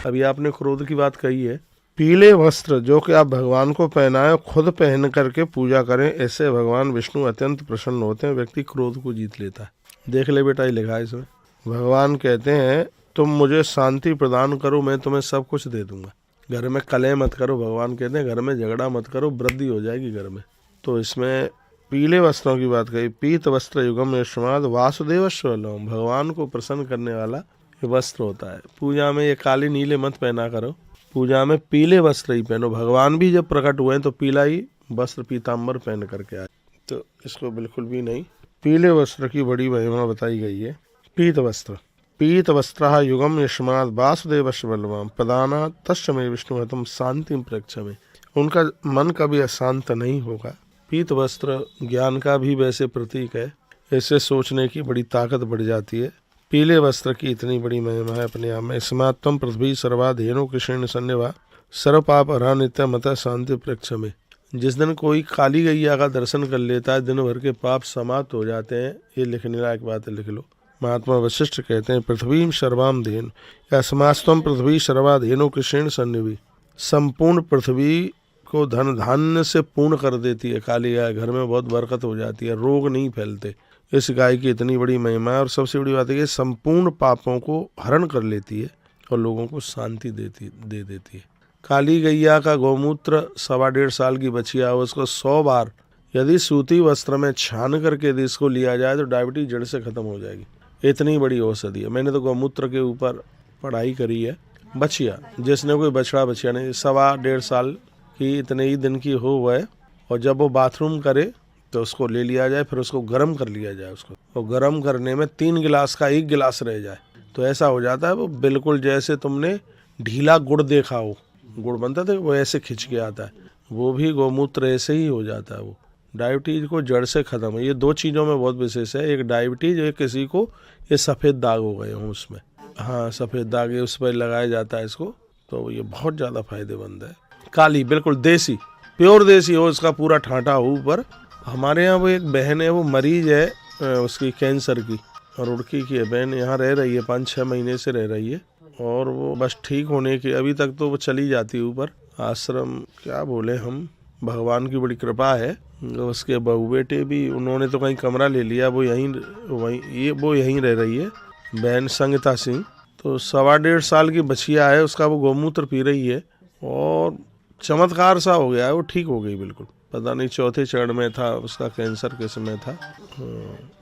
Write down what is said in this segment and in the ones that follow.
अभी आपने क्रोध की बात कही है। पीले वस्त्र जो कि आप भगवान को पहनाएं, खुद पहन करके पूजा करें, ऐसे भगवान विष्णु अत्यंत प्रसन्न होते हैं। व्यक्ति क्रोध को जीत लेता है। देख ले बेटा, ये लिखा है इसमें। भगवान कहते हैं तुम मुझे शांति प्रदान करो, मैं तुम्हें सब कुछ दे दूंगा। घर में कलह मत करो, भगवान कहते हैं घर में झगड़ा मत करो, वृद्धि हो जाएगी घर में। तो इसमें पीले वस्त्रों की बात कही। पीत वस्त्र युगम यशमाद वासुदेव स्वलम, भगवान को प्रसन्न करने वाला ये वस्त्र होता है। पूजा में ये काले नीले मत पहना करो, पूजा में पीले वस्त्र ही पहनो। भगवान भी जब प्रकट हुए तो पीला ही वस्त्र पीताम्बर पहन करके आए, तो इसको बिल्कुल भी नहीं। पीले वस्त्र की बड़ी महिमा बताई गई है। पीत वस्त्र, पीत वस्त्र युगम यशमाद वासुदेव बलवाम प्रदाना तस्य में विष्णु हतम शांति प्रक्ष में, उनका मन कभी अशांत नहीं होगा। पीत वस्त्र ज्ञान का भी वैसे प्रतीक है, ऐसे सोचने की बड़ी ताकत बढ़ जाती है। पीले वस्त्र की इतनी बड़ी महिमा है अपने आप में। स्मात्म पृथ्वी सर्वाधेनु कृष्ण सन्निवा सर्व पाप हरा नित्य मत शांति प्रक्ष में। जिस दिन कोई काली गैया का दर्शन कर लेता है, दिन भर के पाप समाप्त हो जाते हैं। ये लिखने लायक बात है, लिख लो। महात्मा वशिष्ठ कहते हैं पृथ्वी सर्वाम धेनु या समास्तम पृथ्वी सर्वाधेनु कृष्ण सन्निवि, संपूर्ण पृथ्वी को धन धान्य से पूर्ण कर देती है काली गाय। घर में बहुत बरकत हो जाती है, रोग नहीं फैलते। इस गाय की इतनी बड़ी महिमा है। और सबसे बड़ी बात है कि संपूर्ण पापों को हरण कर लेती है और लोगों को शांति दे देती है। काली गैया का गौमूत्र 1.5 साल की बछिया हो, उसको 100 बार यदि सूती वस्त्र में छान करके यदि इसको लिया जाए तो डायबिटीज जड़ से खत्म हो जाएगी। इतनी बड़ी औषधि है। मैंने तो गौमूत्र के ऊपर पढ़ाई करी है। बछिया, जिसने कोई बछड़ा बछिया नहीं, 1.25 साल की इतने ही दिन की हो वह, और जब वो बाथरूम करे तो उसको ले लिया जाए, फिर उसको गर्म कर लिया जाए। उसको और गर्म करने में 3 गिलास का 1 गिलास रह जाए तो ऐसा हो जाता है वो बिल्कुल जैसे तुमने ढीला गुड़ देखा हो, गुड़ बनता था वो ऐसे खिंच के आता है, वो भी गौमूत्र ऐसे ही हो जाता है। वो डायबिटीज को जड़ से खत्म है। ये 2 चीज़ों में बहुत विशेष है, एक डायबिटीज, एक किसी को ये सफ़ेद दाग हो गए हों उसमें, हाँ सफ़ेद दाग है, उस पर लगाया जाता है इसको, तो ये बहुत ज़्यादा फायदेमंद है। काली बिल्कुल देसी, प्योर देसी हो, इसका पूरा ठांठा हो ऊपर। हमारे यहाँ वो एक बहन है, वो मरीज है उसकी कैंसर की, और रुड़की की है बहन, यहाँ रह रही है 5-6 महीने से रह रही है, और वो बस ठीक होने की अभी तक तो वो चली जाती है ऊपर आश्रम, क्या बोले हम, भगवान की बड़ी कृपा है। उसके बहू बेटे भी, उन्होंने तो कहीं कमरा ले लिया, वो यहीं रह रही है बहन संगीता सिंह। तो 1.25 साल की बछिया है, उसका वो गौमूत्र पी रही है और चमत्कार सा हो गया है, वो ठीक हो गई बिल्कुल। पता नहीं 4थे चरण में था, उसका कैंसर के समय था,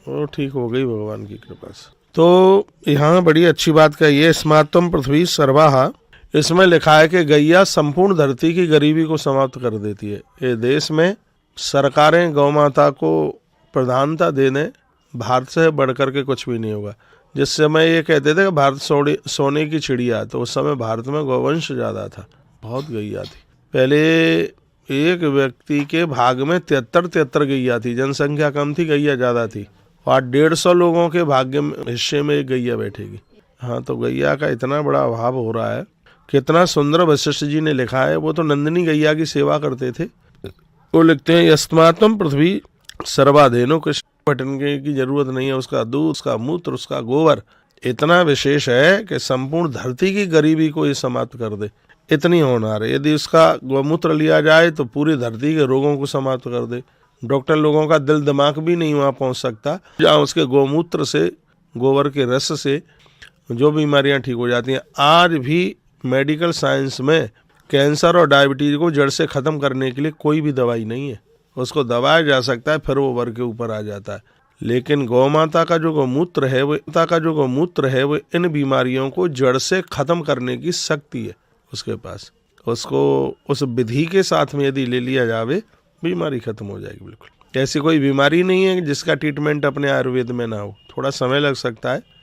वो ठीक हो गई भगवान की कृपा से। तो यहाँ बड़ी अच्छी बात कही है, स्मात्म पृथ्वी सर्वाहा। इसमें लिखा है कि गैया संपूर्ण धरती की गरीबी को समाप्त कर देती है। ये देश में सरकारें गौ माता को प्रधानता देने, भारत से बढ़कर के कुछ भी नहीं होगा। जिस समय ये कहते थे कि भारत सोने की चिड़िया, तो उस समय भारत में गौवंश ज़्यादा था, बहुत गैया थी। पहले एक व्यक्ति के भाग में 73 गैया थी, जनसंख्या कम थी, गैया ज़्यादा थी, और 150 लोगों के भाग्य में हिस्से में एक गैया बैठेगी। हाँ, तो गैया का इतना बड़ा अभाव हो रहा है। कितना सुंदर वशिष्ठ जी ने लिखा है, वो तो नंदिनी गैया की सेवा करते थे। वो लिखते हैं यस्मात्म पृथ्वी सर्वाधेनु कृष्ण, पटने की जरूरत नहीं है। उसका दूध, उसका मूत्र, उसका गोबर इतना विशेष है कि संपूर्ण धरती की गरीबी को ये समाप्त कर दे, इतनी होनहार है। यदि उसका गौमूत्र लिया जाए तो पूरी धरती के रोगों को समाप्त कर दे। डॉक्टर लोगों का दिल दिमाग भी नहीं वहाँ पहुँच सकता, जहाँ उसके गौमूत्र से, गोबर के रस से जो बीमारियाँ ठीक हो जाती हैं। आज भी मेडिकल साइंस में कैंसर और डायबिटीज को जड़ से ख़त्म करने के लिए कोई भी दवाई नहीं है। उसको दबाया जा सकता है, फिर वो वर्ग के ऊपर आ जाता है। लेकिन गौ माता का जो गौमूत्र है वो इन बीमारियों को जड़ से ख़त्म करने की शक्ति है उसके पास। उसको उस विधि के साथ में यदि ले लिया जावे, बीमारी खत्म हो जाएगी बिल्कुल। ऐसी कोई बीमारी नहीं है जिसका ट्रीटमेंट अपने आयुर्वेद में ना हो। थोड़ा समय लग सकता है,